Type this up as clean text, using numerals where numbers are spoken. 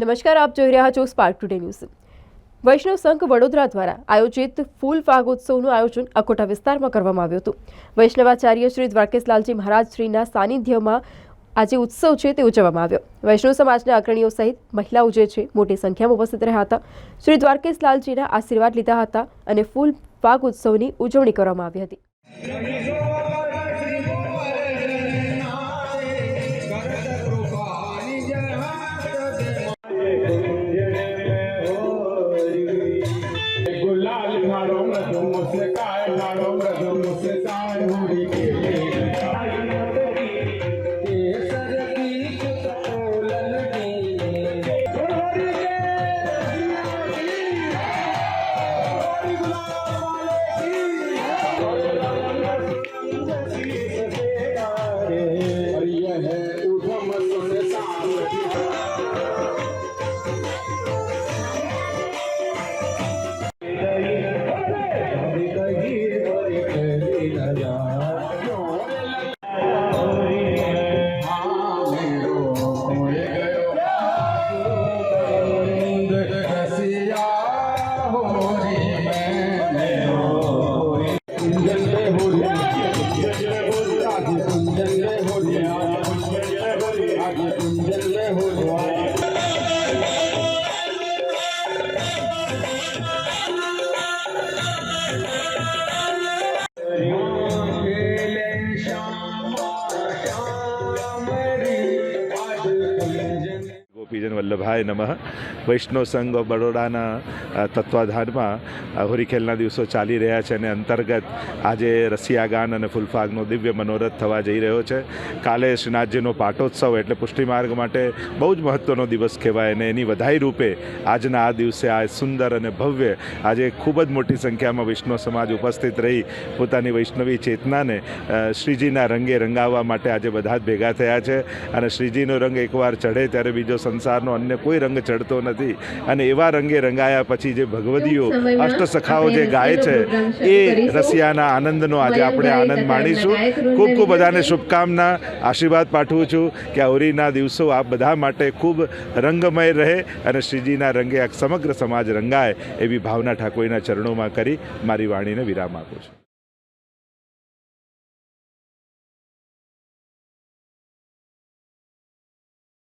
નમસ્કાર, આપ જોઈ રહ્યા છો સ્પાર્ક ટુડે ન્યૂઝ। વૈષ્ણવ સંઘ વડોદરા દ્વારા આયોજિત ફૂલ ફાગોત્સવનું આયોજન અકોટા વિસ્તારમાં કરવામાં આવ્યું હતું। વૈષ્ણવાચાર્ય શ્રી દ્વારકેશલાલજી મહારાજ શ્રીના સાનિધ્યમાં આજે ઉત્સવ છે તે ઉજવવામાં આવ્યો। વૈષ્ણવ સમાજના અગ્રણીઓ સહિત મહિલાઓ જે છે મોટી સંખ્યામાં ઉપસ્થિત રહ્યા હતા। શ્રી દ્વારકેશલાલજીના આશીર્વાદ લીધા હતા અને ફૂલ ફાગોત્સવની ઉજવણી કરવામાં આવી હતી। गोपीजन वल्लभाय नमः। वैष्णव संघ बड़ोड़ा तत्वाधान में होरी खेलना दिवसों चाली रहा है અને अंतर्गत आज रसियागान और फूलफागनो दिव्य मनोरथ थवा जई रह्यो छे। काले श्रीनाथजीनो पाटोत्सव एटले पुष्टिमार्ग माटे बहु ज महत्वनो दिवस कहेवाय ने एनी वधाई रूपे आजना आ दिवसे आ सुंदर और भव्य आज खूब ज मोटी संख्या में वैष्णव समाज उपस्थित रही पोतानी वैष्णवी चेतना ने श्रीजीना रंगे रंगावा माटे आज बधा ज भेगा थया छे। अने श्रीजीनो रंग एकवार चढ़े त्यारे बीजो संसारनो अन्य कोई रंग चढ़तो नथी अने एवा रंगे रंगाया पछी जे भगवदीओ अष्टसखाओ जे गाय छे ए रसियाना आनंदनो आज आपणे आनंद माणीशुं। खूब खूब बधाने शुभकामना आशीर्वाद पाठवुं छुं कि आ होरीना दिवसो आप बधा माटे खूब रंगमय रहे अने श्रीजीना रंगे आ समग्र समाज रंगाय एवी भावना ठाकोरीना चरणोमां करी मारी वाणीने विराम आपुं छुं।